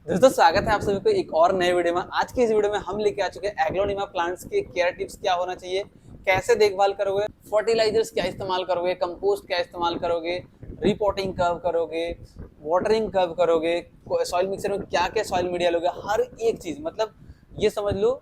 दोस्तों स्वागत है आप सभी को एक और नए वीडियो में। आज की इस वीडियो में हम लेके आ चुके हैं एग्लोनिमा प्लांट्स के केयर टिप्स। क्या होना चाहिए, कैसे देखभाल करोगे, फर्टिलाइजर्स क्या इस्तेमाल करोगे, कंपोस्ट क्या इस्तेमाल करोगे, रिपोर्टिंग कब करोगे, वाटरिंग कब करोगे, सॉइल मिक्सर में क्या क्या सॉइल मीडिया लोगे, हर एक चीज मतलब ये समझ लो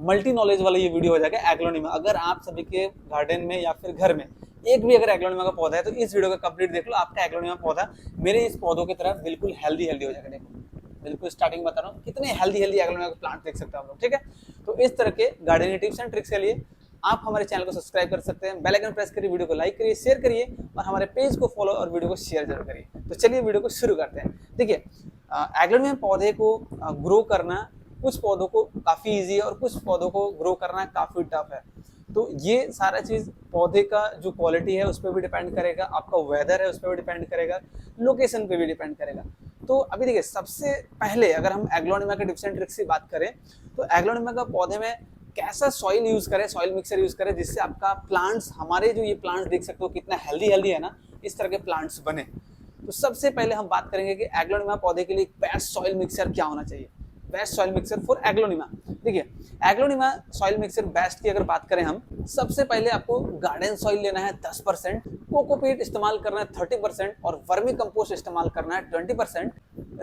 मल्टी नॉलेज वाला ये वीडियो हो जाएगा एग्लोनिमा। अगर आप सभी के गार्डन में या फिर घर में एक भी अगर एग्लोनिमा का पौधा है तो इस वीडियो का कंप्लीट देख लो। आपका एग्लोनिमा पौधा मेरे इस पौधों की तरह बिल्कुल हेल्दी हो जाएगा। देखो बिल्कुल स्टार्टिंग बता रहा हूँ कितने हेल्दी एग्लोनिमा के प्लांट देख सकते हो आप लोग। ठीक है, तो इस तरह के गार्डनिंग टिप्स एंड ट्रिक्स के लिए आप हमारे चैनल को सब्सक्राइब कर सकते हैं, बेल आइकन प्रेस करिए, वीडियो को लाइक करिए, शेयर करिए और हमारे पेज को फॉलो और वीडियो को शेयर जरूर करिए। तो चलिए वीडियो को शुरू करते हैं। देखिए एग्लोनिमा पौधे को ग्रो करना कुछ पौधों को काफी इजी है और कुछ पौधों को ग्रो करना काफी टफ है। तो ये सारा चीज पौधे का जो क्वालिटी है उस पर भी डिपेंड करेगा, आपका वेदर है उस पर भी डिपेंड करेगा, लोकेशन पे भी डिपेंड करेगा। तो अभी देखिए सबसे पहले अगर हम एग्लोनिमा के टिप्स एंड ट्रिक्स की बात करें तो एग्लोनिमा का पौधे में कैसा सॉइल यूज करें, सॉइल मिक्सर यूज करें जिससे आपका प्लांट्स, हमारे जो ये प्लांट्स देख सकते हो कितना हेल्दी है ना, इस तरह के प्लांट्स बने। तो सबसे पहले हम बात करेंगे कि एग्लोनिमा पौधे के लिए बेस्ट सॉइल मिक्सर क्या होना चाहिए। Best soil mixer for aglaonema. देखिए एग्लोनिमा सॉइल मिक्सर बेस्ट की अगर बात करें हम, सबसे पहले आपको गार्डन सॉइल लेना है 10%, कोकोपीट इस्तेमाल करना है 30% और वर्मी कंपोस्ट इस्तेमाल करना है 20%,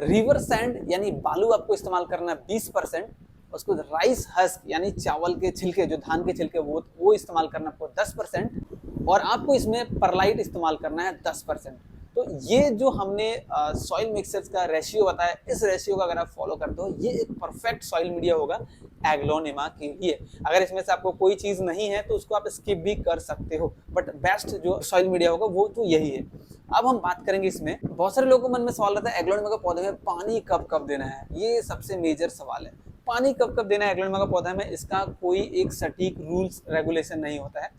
रिवर सैंड यानी बालू आपको इस्तेमाल करना है 20%, उसको राइस हस्क यानी चावल के छिलके, जो धान के छिलके वो इस्तेमाल करना आपको 10% और आपको इसमें परलाइट इस्तेमाल करना है 10%। तो ये जो हमने सॉइल मिक्सर्स का रेशियो बताया, इस रेशियो का अगर आप फॉलो करते हो ये एक परफेक्ट सॉइल मीडिया होगा एग्लोनिमा के लिए। अगर इसमें से आपको कोई चीज नहीं है तो उसको आप स्किप भी कर सकते हो, बट बेस्ट जो सॉइल मीडिया होगा वो तो यही है। अब हम बात करेंगे, इसमें बहुत सारे लोगों के मन में सवाल रहता है एग्लोनिमा के पौधे में पानी कब कब देना है। ये सबसे मेजर सवाल है, पानी कब कब देना है एग्लोनिमा का पौधा में। इसका कोई एक सटीक रूल्स रेगुलेशन नहीं होता है।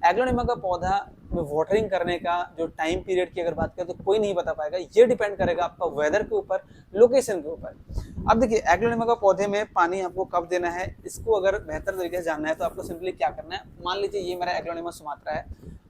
एग्लोनिमा का पौधा में वाटरिंग करने का जो टाइम पीरियड की अगर बात करें तो कोई नहीं बता पाएगा, ये डिपेंड करेगा आपका वेदर के ऊपर, लोकेशन के ऊपर। अब देखिए एग्लोनिमा का पौधे में पानी आपको कब देना है, इसको अगर बेहतर तरीके से जानना है तो आपको सिंपली क्या करना है, मान लीजिए ये मेरा एग्लोनिमा सुमात्रा है।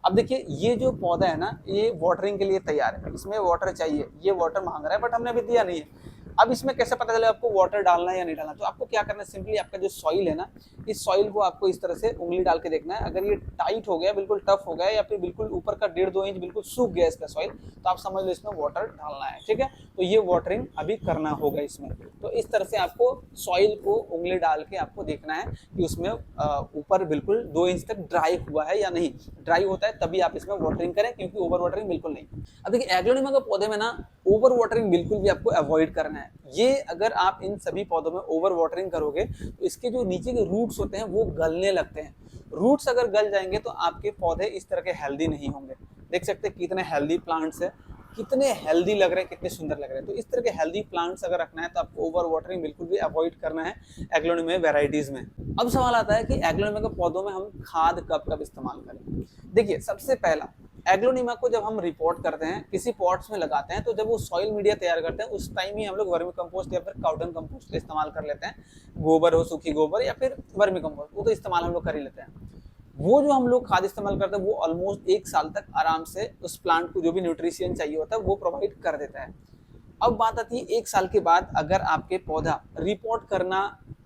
अब देखिए ये जो पौधा है ना, ये वाटरिंग के लिए तैयार है, इसमें वाटर चाहिए, ये वाटर मांग रहा है बट हमने अभी दिया नहीं है। अब इसमें कैसे पता चले आपको वाटर डालना है या नहीं डालना, तो आपको क्या करना है, सिंपली आपका जो सॉइल है ना, इस सॉइल को आपको इस तरह से उंगली डाल के देखना है। अगर ये टाइट हो गया, बिल्कुल टफ हो गया या फिर बिल्कुल ऊपर का 1.5-2 इंच बिल्कुल सूख गया इसका सॉइल, तो आप समझ लो इसमें वाटर डालना है। ठीक है, तो ये वाटरिंग अभी करना होगा इसमें। तो इस तरह से आपको सॉइल को उंगली डाल के आपको देखना है कि उसमें ऊपर बिल्कुल 2 इंच तक ड्राई हुआ है या नहीं। ड्राई होता है तभी आप इसमें वाटरिंग करें, क्योंकि ओवर वाटरिंग बिल्कुल नहीं। अब देखिए एग्लोनिमा के पौधे में ना ओवर वाटरिंग बिल्कुल भी आपको अवॉइड करना है। ये अगर आप इन सभी पौधों में ओवर वाटरिंग करोगे तो इसके जो नीचे के रूट्स होते हैं वो गलने लगते हैं। रूट्स अगर गल जाएंगे तो आपके पौधे इस तरह के हेल्दी नहीं होंगे। देख सकते हैं कितने हेल्दी प्लांट्स है, कितने हेल्दी लग रहे हैं, कितने सुंदर लग रहे हैं। तो इस तरह के हेल्दी प्लांट्स अगर रखना है तो आपको ओवर वाटरिंग बिल्कुल भी अवॉइड करना है एग्लोनिमा वेराइटीज में। अब सवाल आता है कि एग्लोनिमा के पौधों में हम खाद कब कब इस्तेमाल करें। देखिए सबसे पहला, एग्लोनिमा को जब हम रिपोर्ट करते हैं, किसी पॉट्स में लगाते हैं, तो जब वो सॉइल मीडिया तैयार करते हैं उस टाइम ही हम लोग वर्मी कंपोस्ट या फिर काउडंग कंपोस्ट का इस्तेमाल कर लेते हैं। गोबर हो, सूखी गोबर या फिर वर्मी कंपोस्ट, वो तो इस्तेमाल हम लोग कर ही लेते हैं। वो जो हम लोग खाद इस्तेमाल करते हैं वो ऑलमोस्ट 1 साल तक आराम से उस प्लांट को जो भी न्यूट्रिशन चाहिए होता है वो प्रोवाइड कर देता है। अब बात आती है 1 साल के बाद अगर आपके पौधा रिपोर्ट करना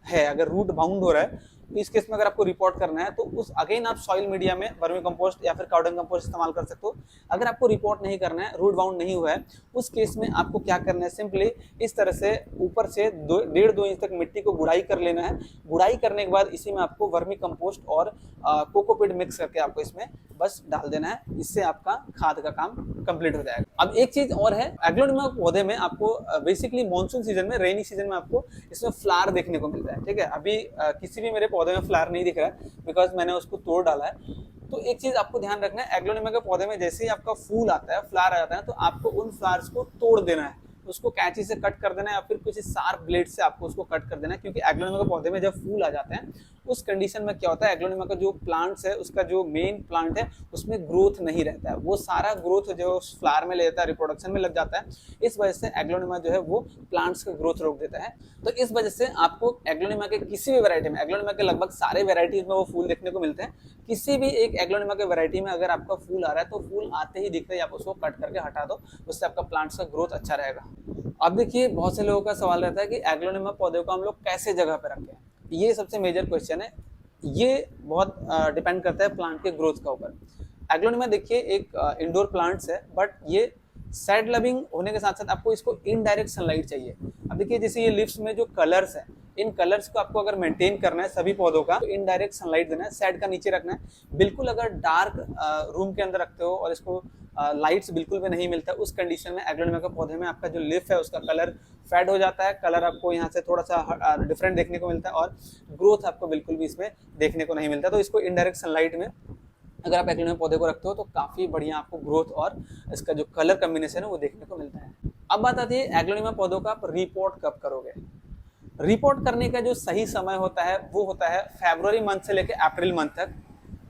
है, अगर रूट बाउंड हो रहा है, तो इस केस में अगर आपको रिपोर्ट करना है तो उस अगेन आप सॉइल मीडिया में वर्मी कंपोस्ट या फिर काउडंग कंपोस्ट इस्तेमाल कर सकते हो। अगर आपको रिपोर्ट नहीं करना है, रूट बाउंड नहीं हुआ है, उस केस में आपको क्या करना है, सिंपली इस तरह से ऊपर से 1.5-2 इंच तक मिट्टी को गुड़ाई कर लेना है। गुड़ाई करने के बाद इसी में आपको वर्मी कंपोस्ट और कोकोपीट मिक्स करके आपको इसमें बस डाल देना है। इससे आपका खाद का काम कंप्लीट हो जाएगा। अब एक चीज और है, एग्लोनिमा पौधे में आपको बेसिकली मानसून सीजन में, रेनी सीजन में आपको इसमें फ्लावर देखने को मिलता है। ठीक है, अभी किसी भी मेरे पौधे में फ्लावर नहीं दिख रहा है बिकॉज मैंने उसको तोड़ डाला है। तो एक चीज आपको ध्यान रखना है, एग्लोनिमा के पौधे में जैसे ही आपका फूल आता है, फ्लावर आ जाता है, तो आपको उन फ्लावर्स को तोड़ देना है, उसको कैंची से कट कर देना है या फिर किसी शार्प ब्लेड से आपको उसको कट कर देना है। क्योंकि एग्लोनिमा के पौधे में जब फूल आ जाते हैं उस कंडीशन में क्या होता है, एग्लोनिमा का जो प्लांट्स है, उसका जो मेन प्लांट है उसमें ग्रोथ नहीं रहता है, वो सारा ग्रोथ जो फ्लावर में ले जाता है रिप्रोडक्शन में लग जाता है। इस वजह से एग्लोनिमा जो है वो प्लांट्स का ग्रोथ रोक देता है। तो इस वजह से आपको एग्लोनिमा के किसी भी वैरायटी में, एग्लोनिमा के लगभग सारे वैरायटीज में वो फूल देखने को मिलते हैं, किसी भी एक एग्लोनिमा के वैरायटी में अगर आपका फूल आ रहा है तो फूल आते ही दिखते ही आप उसको कट करके हटा दो, उससे आपका प्लांट्स का ग्रोथ अच्छा रहेगा। अब देखिए बहुत से लोगों का सवाल रहता है कि एग्लोनिमा पौधे को हम लोग कैसे जगह पे रखें। ये सबसे मेजर क्वेश्चन है। ये बहुत डिपेंड करता है प्लांट के ग्रोथ का ऊपर। एग्लोनिमा देखिए एक इंडोर प्लांट्स है, बट ये साइड लविंग होने के साथ साथ आपको इसको इनडायरेक्ट सनलाइट चाहिए। अब देखिए जैसे ये लिव्स में जो कलर्स है, इन कलर्स को आपको अगर मेंटेन करना है सभी पौधों का, तो इनडायरेक्ट सनलाइट देना है, साइड का नीचे रखना है। बिल्कुल अगर डार्क रूम के अंदर रखते हो और इसको लाइट्स बिल्कुल भी नहीं मिलता, उस कंडीशन में एग्लोनिमा के पौधे में आपका जो लीफ है उसका कलर फेड हो जाता है, कलर आपको यहाँ से थोड़ा सा डिफरेंट देखने को मिलता है और ग्रोथ आपको बिल्कुल भी इसमें देखने को नहीं मिलता। तो इसको इनडायरेक्ट सनलाइट में अगर आप एग्लोनिमा पौधे को रखते हो तो काफी बढ़िया आपको ग्रोथ और इसका जो कलर कॉम्बिनेशन है वो देखने को मिलता है। अब बात आती है एग्लोनिमा पौधों का आप रिपोर्ट कब करोगे। रिपोर्ट करने का जो सही समय होता है वो होता है फरवरी मंथ से लेकर अप्रैल मंथ तक।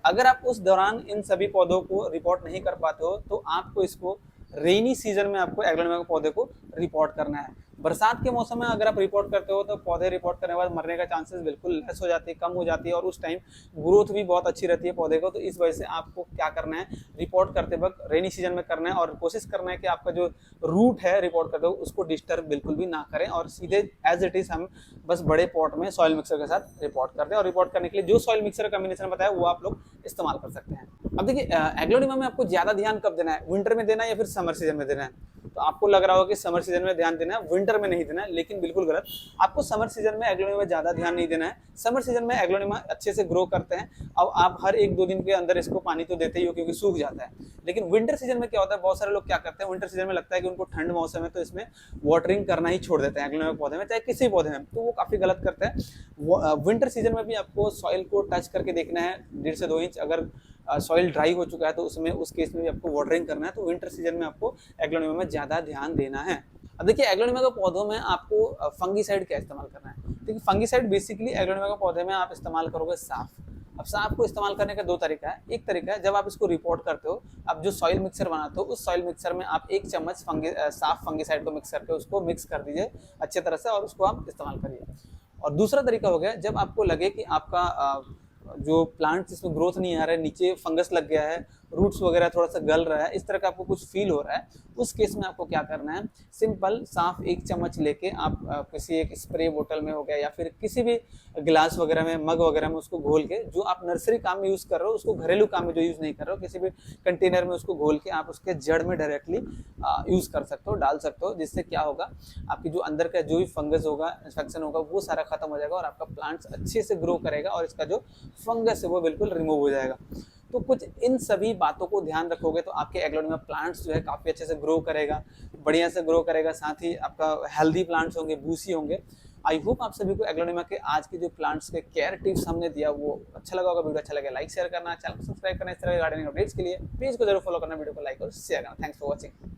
अगर आप उस दौरान इन सभी पौधों को रिपोर्ट नहीं कर पाते हो तो आपको इसको रेनी सीजन में आपको एग्लोनिमा के पौधे को रिपोर्ट करना है। बरसात के मौसम में अगर आप रिपोर्ट करते हो तो पौधे रिपोर्ट करने के बाद मरने का चांसेस बिल्कुल लेस हो जाती है, कम हो जाती है, और उस टाइम ग्रोथ भी बहुत अच्छी रहती है पौधे को। तो इस वजह से आपको क्या करना है, रिपोर्ट करते वक्त रेनी सीजन में करना है और कोशिश करना है कि आपका जो रूट है रिपोर्ट करते हो उसको डिस्टर्ब बिल्कुल भी ना करें और सीधे एज इट इज हम बस बड़े पॉट में सॉइल मिक्सर के साथ रिपोर्ट करते हैं। और रिपोर्ट करने के लिए जो सॉइल मिक्सर का कॉम्बिनेशन बताया वो आप लोग इस्तेमाल कर सकते हैं। अब देखिए एग्लोनिमा में आपको ज्यादा ध्यान कब देना है, विंटर में देना है या फिर समर सीजन में देना है। तो आपको लग रहा होगा कि समर सीजन में ध्यान देना है, विंटर में नहीं देना है, लेकिन बिल्कुल गलत। आपको समर सीजन में एग्लोनिमा में ज्यादा ध्यान नहीं देना है। समर सीजन में एग्लोनिमा अच्छे से ग्रो करते हैं। अब आप हर 1-2 दिन के अंदर इसको पानी तो देते ही हो क्योंकि सूख जाता है। लेकिन विंटर सीजन में क्या होता है, बहुत सारे लोग क्या करते हैं, विंटर सीजन में लगता है कि उनको ठंड मौसम है तो इसमें वाटरिंग करना ही छोड़ देते हैं एग्लोनिमा पौधे में, चाहे किसी पौधे में, तो वो काफी गलत करते हैं। विंटर सीजन में भी आपको सॉइल को टच करके देखना है 1.5 से 2 इंच। अगर सॉइल ड्राई हो चुका है तो उसमें उस केस में भी आपको वाटरिंग करना है। तो विंटर सीजन में आपको एग्लोनिमा में ज्यादा ध्यान देना है। अब देखिए एग्लोनिमा के पौधों में आपको फंगीसाइड क्या इस्तेमाल करना है। देखिए फंगीसाइड बेसिकली एग्लोनिमा के पौधे में आप इस्तेमाल करोगे साफ। अब साफ को इस्तेमाल करने का 2 तरीका है। एक तरीका है जब आप इसको रिपोर्ट करते हो, आप जो सॉइल मिक्सर बनाते हो उस सॉइल मिक्सर में आप 1 चम्मच साफ फंगीसाइड को मिक्स करके उसको मिक्स कर दीजिए अच्छे तरह से और उसको आप इस्तेमाल करिए। और दूसरा तरीका हो गया जब आपको लगे कि आपका जो प्लांट जिसमें ग्रोथ नहीं आ रहा है, नीचे फंगस लग गया है, रूट्स वगैरह थोड़ा सा गल रहा है, इस तरह का आपको कुछ फील हो रहा है, उस केस में आपको क्या करना है, सिंपल साफ 1 चम्मच लेके आप किसी एक स्प्रे बोतल में हो गया या फिर किसी भी गिलास वगैरह में, मग वगैरह में उसको घोल के, जो आप नर्सरी काम में यूज कर रहे हो उसको घरेलू काम में जो यूज नहीं कर रहे हो, किसी भी कंटेनर में उसको घोल के आप उसके जड़ में डायरेक्टली यूज कर सकते हो, डाल सकते हो। जिससे क्या होगा, आपकी जो अंदर का जो भी फंगस होगा, इन्फेक्शन होगा, वो सारा खत्म हो जाएगा और आपका प्लांट्स अच्छे से ग्रो करेगा और इसका जो फंगस है वो बिल्कुल रिमूव हो जाएगा। तो कुछ इन सभी बातों को ध्यान रखोगे तो आपके एग्लोनिमा प्लांट्स जो है काफ़ी अच्छे से ग्रो करेगा, बढ़िया से ग्रो करेगा, साथ ही आपका हेल्दी प्लांट्स होंगे, बूसी होंगे। आई होप आप सभी को एग्लोनिमा के आज के जो प्लांट्स के केयर टिप्स हमने दिया वो अच्छा लगा होगा। वीडियो अच्छा लगे लाइक शेयर करना, चैनल को सब्सक्राइब करना, इस तरह के गार्डनिंग अपडेट्स के लिए पेज को जरूर फॉलो करना, वीडियो को लाइक और शेयर करना। Thanks for watching.